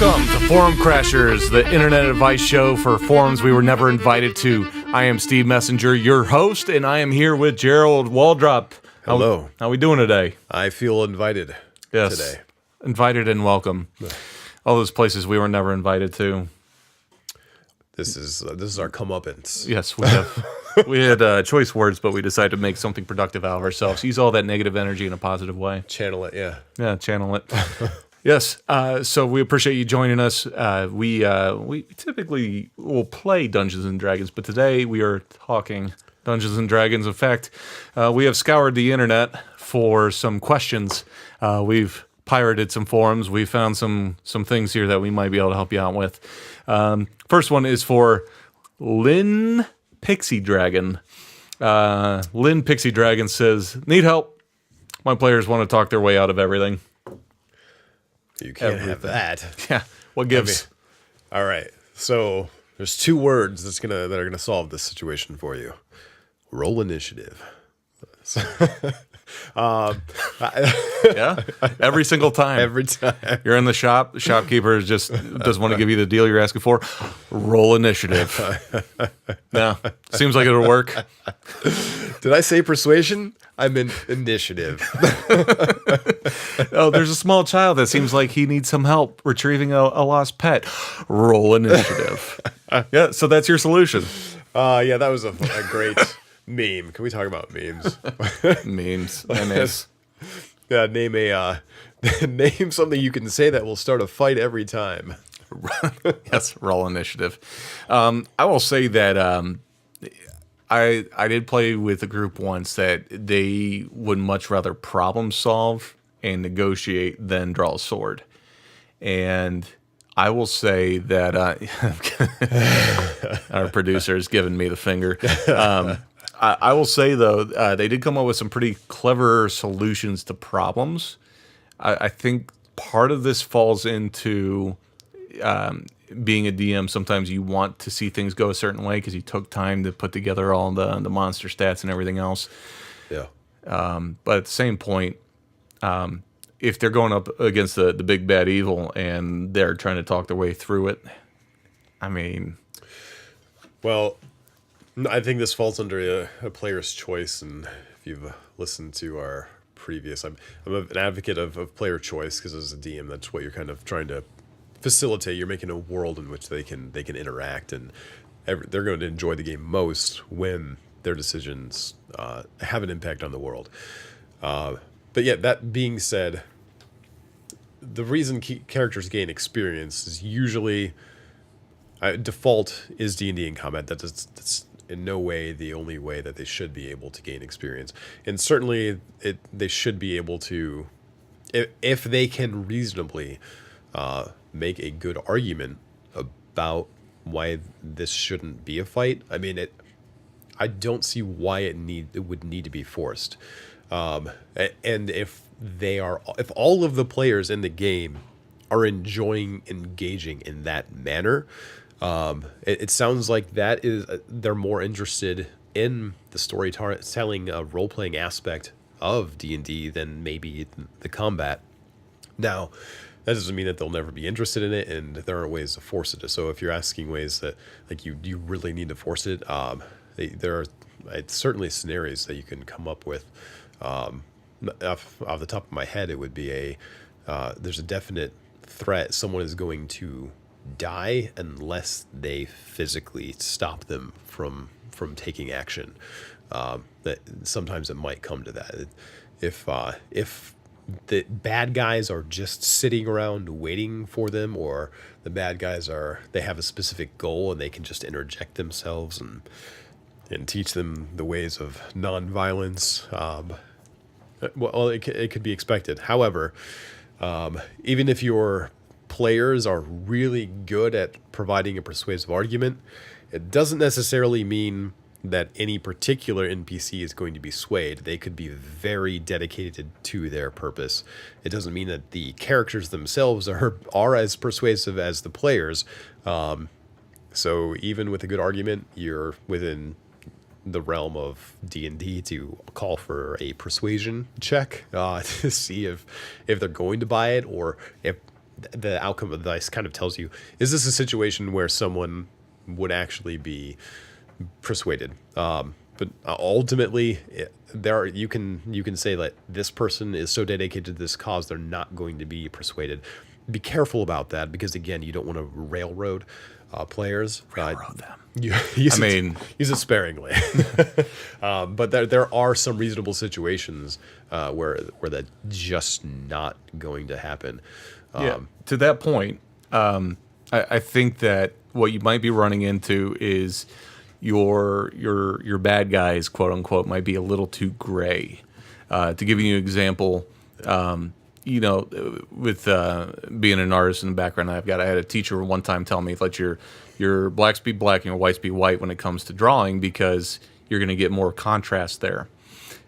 Welcome to Forum Crashers, the internet advice show for forums we were never invited to. I am Steve Messenger, your host, and I am here with Gerald Waldrop. Hello. How we doing today? I feel invited today. Invited and welcome. All those places we were never invited to. This is our comeuppance. Yes, we have. We had choice words, but we decided to make something productive out of ourselves. Use all that negative energy in a positive way. Channel it, yeah. Yeah, channel it. Yes, so we appreciate you joining us. We typically will play Dungeons and Dragons, but today we are talking Dungeons and Dragons. In fact, we have scoured the internet for some questions. We've pirated some forums. We found some things here that we might be able to help you out with. First one is for Lynn Pixie Dragon. Lynn Pixie Dragon says, "Need help. My players want to talk their way out of everything." You can't have that. Yeah. What gives? All right. So there's two words that are gonna solve this situation for you. Roll initiative. Yeah. Every single time. Every time. You're in the shop. The shopkeeper doesn't want to give you the deal you're asking for. Roll initiative. No. Seems like it'll work. Did I say persuasion? I meant initiative. Oh, there's a small child that seems like he needs some help retrieving a lost pet. Roll initiative. Yeah, so that's your solution. Yeah, that was a great meme. Can we talk about memes? Memes. MS. Yeah, name something you can say that will start a fight every time. Yes, roll initiative. I will say that I did play with a group once that they would much rather problem solve and negotiate than draw a sword. And I will say that our producer is giving me the finger. I will say, though, they did come up with some pretty clever solutions to problems. I think part of this falls into being a DM. Sometimes you want to see things go a certain way because you took time to put together all the monster stats and everything else. Yeah. But at the same point, if they're going up against the big bad evil and they're trying to talk their way through it, I mean... Well, I think this falls under a player's choice, and if you've listened to our previous... I'm an advocate of player choice, because as a DM, that's what you're kind of trying to facilitate. You're making a world in which they can interact, and they're going to enjoy the game most when their decisions have an impact on the world. But yeah, that being said, the reason characters gain experience is usually default is D&D in combat. That's in no way the only way that they should be able to gain experience, and certainly they should be able to, if they can reasonably make a good argument about why this shouldn't be a fight. I mean, I don't see why it would need to be forced. And if all of the players in the game are enjoying engaging in that manner, it sounds like they're more interested in the storytelling, role-playing aspect of D&D than maybe the combat. Now, that doesn't mean that they'll never be interested in it, and there aren't ways to force it. So if you're asking ways that like you really need to force it, there are certainly scenarios that you can come up with. Off the top of my head, it would be there's a definite threat. Someone is going to die unless they physically stop them from taking action. That sometimes it might come to that. If the bad guys are just sitting around waiting for them, or the bad guys they have a specific goal and they can just interject themselves and teach them the ways of nonviolence. Well, it could be expected. However, even if your players are really good at providing a persuasive argument, it doesn't necessarily mean that any particular NPC is going to be swayed. They could be very dedicated to their purpose. It doesn't mean that the characters themselves are as persuasive as the players. So even with a good argument, you're within the realm of D&D to call for a persuasion check to see if they're going to buy it, or if the outcome of the dice kind of tells you, is this a situation where someone would actually be persuaded? But ultimately, you can say that this person is so dedicated to this cause, they're not going to be persuaded. Be careful about that, because again, you don't want to railroad players. Railroad them. Use it sparingly. But there are some reasonable situations where that's just not going to happen. To that point, I think that what you might be running into is your bad guys, quote unquote, might be a little too gray. To give you an example, with being an artist in the background I had a teacher one time tell me, let your blacks be black and your whites be white when it comes to drawing, because you're going to get more contrast there.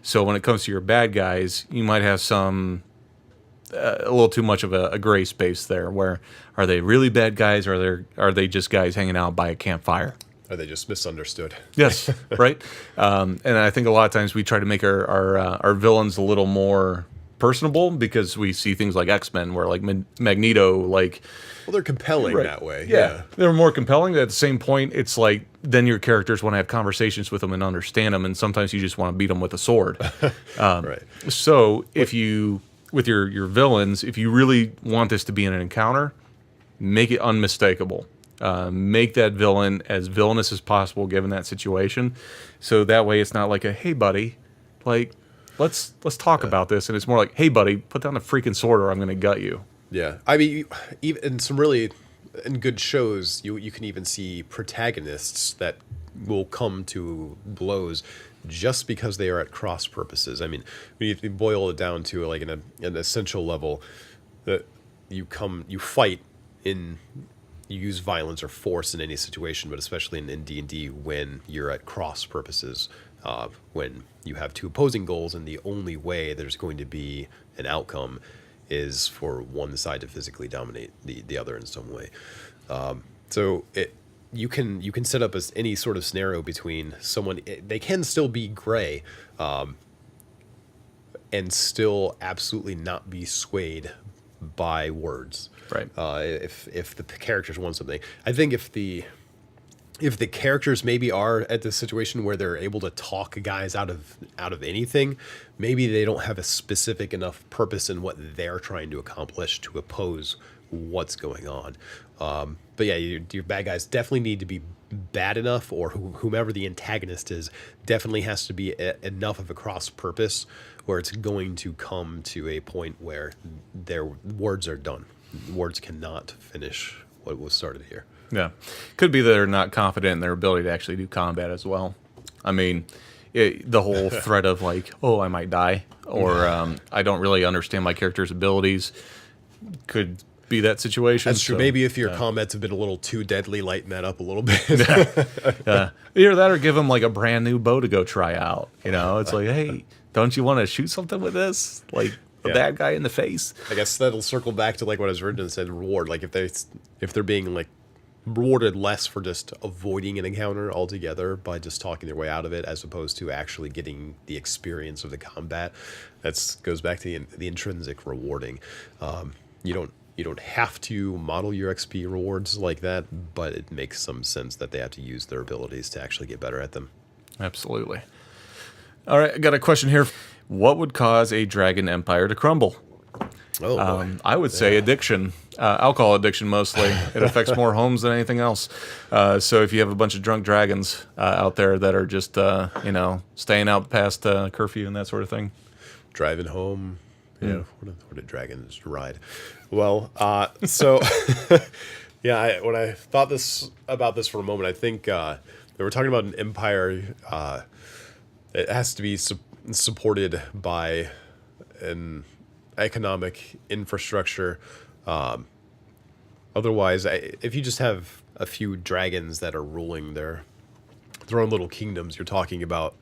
So when it comes to your bad guys, you might have a little too much of a gray space there, where are they really bad guys, or are they just guys hanging out by a campfire? Are they just misunderstood? Yes, right. And I think a lot of times we try to make our villains a little more personable, because we see things like X-Men, where like Magneto, like, well, they're compelling that way. Yeah, they're more compelling. At the same point, it's like then your characters want to have conversations with them and understand them, and sometimes you just want to beat them with a sword. Right. So if you, with your villains, if you really want this to be an encounter, make it unmistakable. Make that villain as villainous as possible given that situation, so that way it's not like a, hey buddy, like let's talk about this, and it's more like, hey buddy, put down the freaking sword or I'm going to gut you. Yeah, I mean, even in some really good shows, you can even see protagonists that will come to blows just because they are at cross purposes. I mean, when you boil it down to like an essential level, that you fight in. You use violence or force in any situation, but especially in D&D when you're at cross purposes, when you have two opposing goals and the only way there's going to be an outcome is for one side to physically dominate the other in some way. So you can set up any sort of scenario between someone. They can still be gray, and still absolutely not be swayed by words. Right. If the characters want something, I think if the characters maybe are at the situation where they're able to talk guys out of anything, maybe they don't have a specific enough purpose in what they're trying to accomplish to oppose what's going on. But yeah, your bad guys definitely need to be bad enough, or whomever the antagonist is definitely has to be enough of a cross purpose where it's going to come to a point where their words are done. Words cannot finish what was started here. Yeah. Could be that they're not confident in their ability to actually do combat as well. I mean, the whole threat of like, oh, I might die, or I don't really understand my character's abilities, could be that situation. That's true. So, maybe if your combats have been a little too deadly, lighten that up a little bit. Either that or give them like a brand new bow to go try out. It's like, hey, don't you want to shoot something with this? Like, a bad guy in the face. I guess that'll circle back to like what I was originally said, reward. Like if they're being like rewarded less for just avoiding an encounter altogether by just talking their way out of it, as opposed to actually getting the experience of the combat. That goes back to the intrinsic rewarding. You don't have to model your XP rewards like that, but it makes some sense that they have to use their abilities to actually get better at them. Absolutely. All right, I got a question here. What would cause a dragon empire to crumble? Oh, boy. I would say addiction, alcohol addiction mostly. It affects more homes than anything else. So if you have a bunch of drunk dragons out there that are just, staying out past curfew and that sort of thing. Driving home. Yeah, what did dragons ride? Well, so, when I thought about this for a moment, I think they were talking about an empire. It has to be supported by an economic infrastructure. Otherwise, if you just have a few dragons that are ruling their own little kingdoms, you're talking about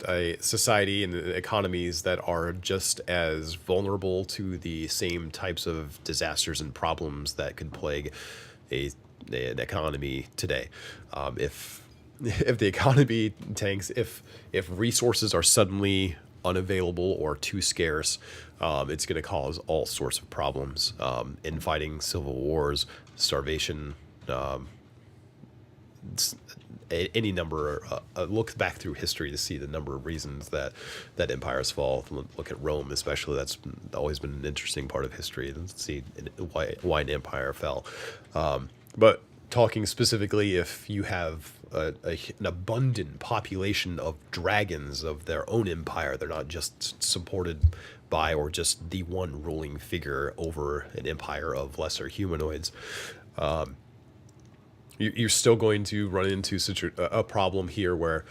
a society and economies that are just as vulnerable to the same types of disasters and problems that could plague an economy today. If the economy tanks, if resources are suddenly unavailable or too scarce, it's going to cause all sorts of problems, infighting, civil wars, starvation, any number. Look back through history to see the number of reasons that empires fall. Look at Rome, especially. That's always been an interesting part of history. Let's see why an empire fell. But talking specifically, if you have an abundant population of dragons of their own empire, they're not just supported by or just the one ruling figure over an empire of lesser humanoids. You're still going to run into such a problem here where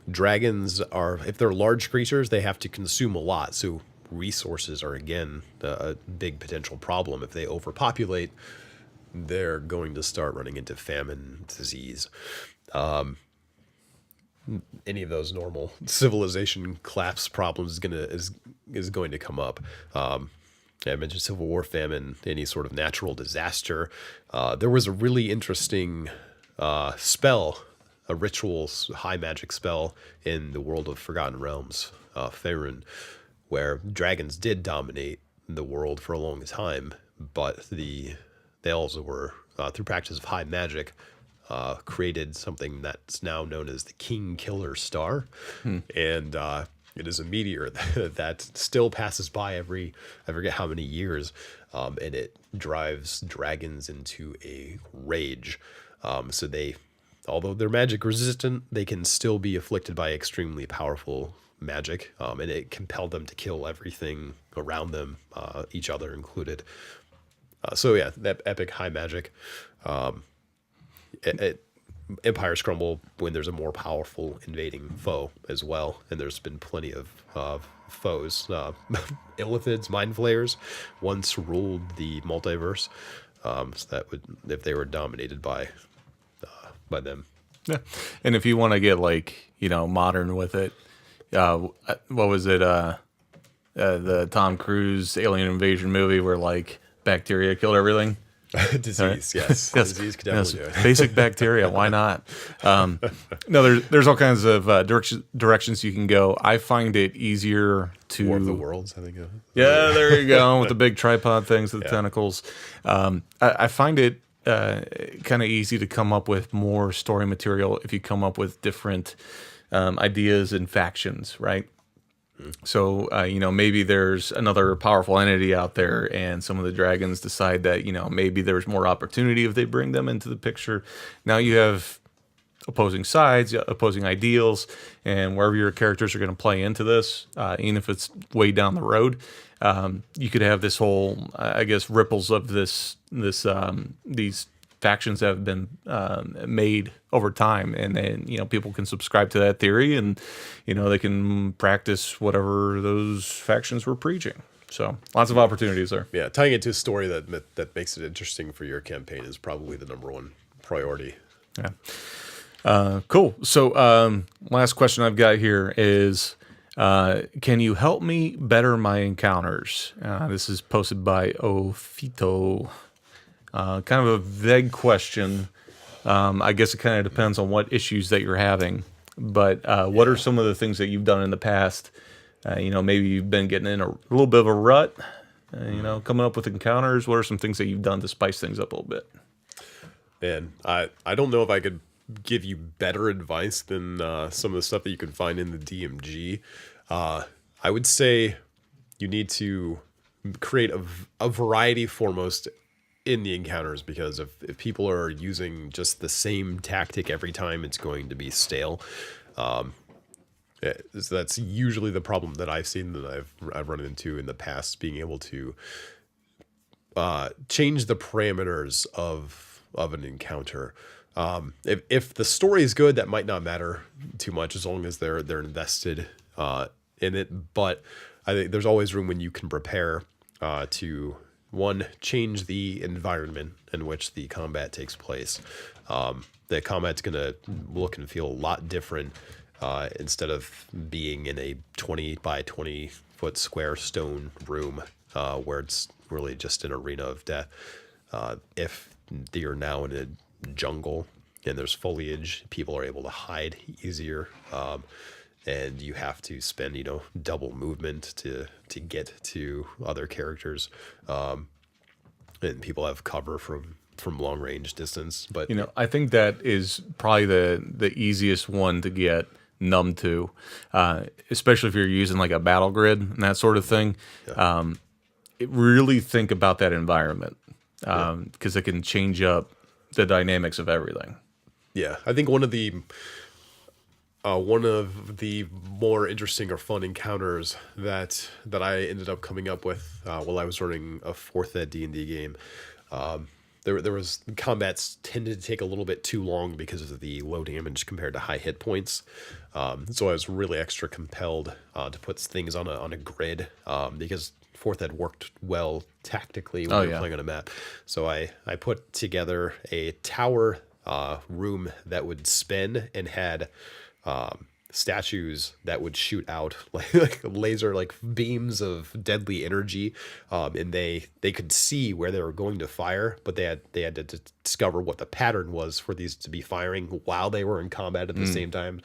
dragons are, if they're large creatures, they have to consume a lot. So resources are, again, a big potential problem. If they overpopulate, they're going to start running into famine, disease, any of those normal civilization collapse problems is going to come up. I mentioned Civil War, famine, any sort of natural disaster. There was a really interesting spell, a ritual high magic spell in the world of Forgotten Realms, Faerun, where dragons did dominate the world for a long time, but they also were, through practice of high magic, created something that's now known as the King Killer Star. And it is a meteor that still passes by every, I forget how many years, and it drives dragons into a rage. So although they're magic resistant, they can still be afflicted by extremely powerful magic, and it compelled them to kill everything around them, each other included. So yeah, that epic high magic. Empires crumble when there's a more powerful invading foe as well, and there's been plenty of foes. Illithids, mind flayers, once ruled the multiverse. So that would, if they were dominated by them. Yeah, and if you want to get modern with it, what was it? The Tom Cruise alien invasion movie where bacteria killed everything. Disease, right? Yes. Disease could definitely do it. Basic bacteria, why not? No, there's all kinds of directions you can go. I find it easier to War of the Worlds, I think. Yeah, there you go, with the big tripod things with the tentacles. I find it kind of easy to come up with more story material if you come up with different ideas and factions, right? So, maybe there's another powerful entity out there, and some of the dragons decide that, maybe there's more opportunity if they bring them into the picture. Now you have opposing sides, opposing ideals, and wherever your characters are going to play into this, even if it's way down the road, you could have this whole, ripples of these factions that have been made over time, and then people can subscribe to that theory, and they can practice whatever those factions were preaching. So lots of opportunities there. Yeah, tying it to a story that makes it interesting for your campaign is probably the number one priority. Yeah. Cool. So last question I've got here is, can you help me better my encounters? This is posted by Ofito. Kind of a vague question. I guess it kind of depends on what issues that you're having. But what are some of the things that you've done in the past? Maybe you've been getting in a little bit of a rut, coming up with encounters. What are some things that you've done to spice things up a little bit? Man, I don't know if I could give you better advice than some of the stuff that you can find in the DMG. I would say you need to create a variety foremost in the encounters, because if people are using just the same tactic every time, it's going to be stale. So that's usually the problem that I've seen, that I've run into in the past, being able to change the parameters of an encounter. If the story is good, that might not matter too much as long as they're invested in it. But I think there's always room when you can prepare to, one, change the environment in which the combat takes place. The combat's going to look and feel a lot different instead of being in a 20 by 20 foot square stone room where it's really just an arena of death. If you're now in a jungle and there's foliage, people are able to hide easier. and you have to spend double movement to get to other characters, and people have cover from long range distance. But I think that is probably the easiest one to get numb to, especially if you're using like a battle grid and that sort of thing. Really think about that environment, because it can change up the dynamics of everything. Yeah, I think one of the more interesting or fun encounters that I ended up coming up with while I was running a 4th Ed D&D game, there was combats tended to take a little bit too long because of the low damage compared to high hit points. So I was really extra compelled to put things on a grid, because 4th Ed worked well tactically when we were playing on a map. So I put together a tower room that would spin and had statues that would shoot out like laser beams of deadly energy, and they could see where they were going to fire, but they had to discover what the pattern was for these to be firing while they were in combat at the same time,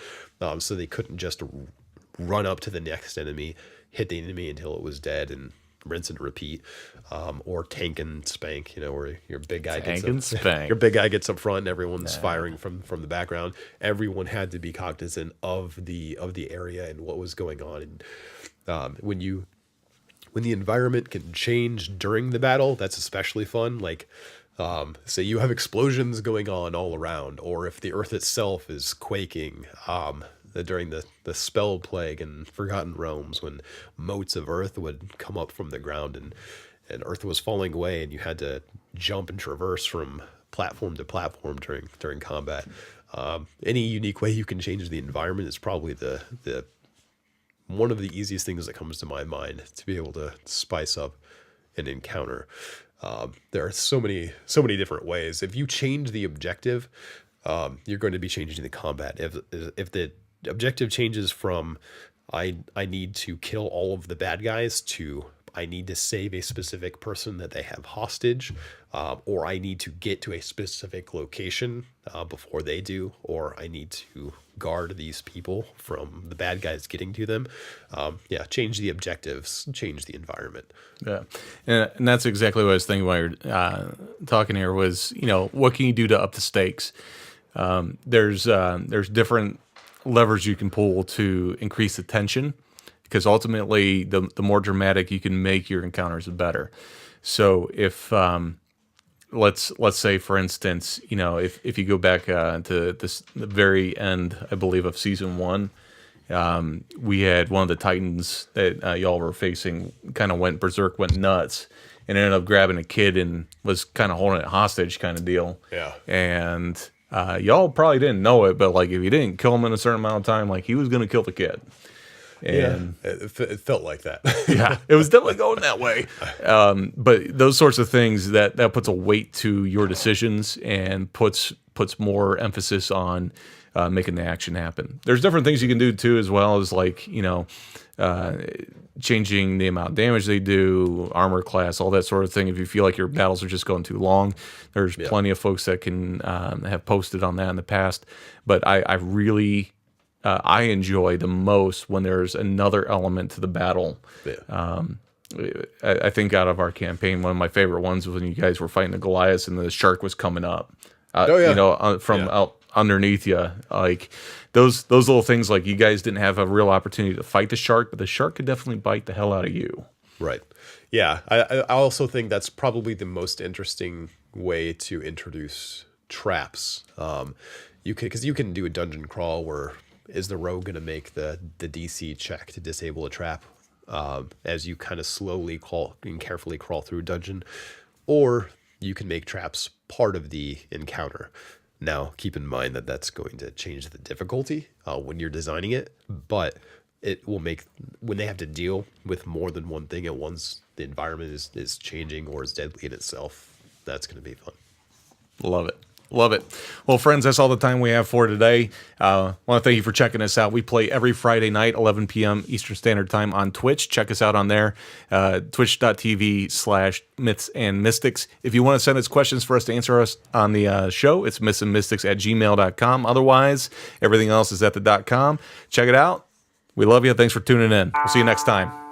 so they couldn't just run up to the next enemy, hit the enemy until it was dead, and rinse and repeat, or tank and spank, where your big guy your big guy gets up front and everyone's firing from the background. Everyone had to be cognizant of the area and what was going on. And when the environment can change during the battle, that's especially fun. Like, say you have explosions going on all around, or if the earth itself is quaking, during the spell plague and Forgotten Realms, when motes of earth would come up from the ground and earth was falling away and you had to jump and traverse from platform to platform during combat. Any unique way you can change the environment is probably the one of the easiest things that comes to my mind to be able to spice up an encounter. There are so many different ways. If you change the objective, you're going to be changing the combat. If the objective changes from I need to kill all of the bad guys to I need to save a specific person that they have hostage, or I need to get to a specific location before they do, or I need to guard these people from the bad guys getting to them. Change the objectives, change the environment. Yeah, and that's exactly what I was thinking while you're talking here was, what can you do to up the stakes? There's different levers you can pull to increase the tension, because ultimately the more dramatic you can make your encounters, the better. So if let's say, for instance, if you go back to the very end, I believe, of season 1, we had one of the Titans that y'all were facing kind of went berserk, went nuts, and ended up grabbing a kid and was kind of holding it hostage kind of deal. Yeah. And y'all probably didn't know it, but like if you didn't kill him in a certain amount of time, like he was going to kill the kid. And it felt like that. Yeah, it was definitely going that way. But those sorts of things that puts a weight to your decisions and puts more emphasis on making the action happen. There's different things you can do too, as well as like changing the amount of damage they do, armor class, all that sort of thing. If you feel like your battles are just going too long, there's plenty of folks that can have posted on that in the past. But I really I enjoy the most when there's another element to the battle. Yeah. I think out of our campaign, one of my favorite ones was when you guys were fighting the Goliaths and the shark was coming up. From out underneath you, like those little things. Like you guys didn't have a real opportunity to fight the shark, but the shark could definitely bite the hell out of you. Right. Yeah. I also think that's probably the most interesting way to introduce traps. Because you can do a dungeon crawl where is the rogue going to make the DC check to disable a trap as you kind of slowly and carefully crawl through a dungeon, or you can make traps part of the encounter. Now, keep in mind that that's going to change the difficulty when you're designing it, but it will make, when they have to deal with more than one thing at once, the environment is changing or is deadly in itself. That's going to be fun. Love it. Love it. Well, friends, that's all the time we have for today. I want to thank you for checking us out. We play every Friday night, 11 p.m. Eastern Standard Time on Twitch. Check us out on there, twitch.tv/mythsandmystics. If you want to send us questions for us to answer us on the show, it's mythsandmystics@gmail.com. Otherwise, everything else is at the .com. Check it out. We love you. Thanks for tuning in. We'll see you next time.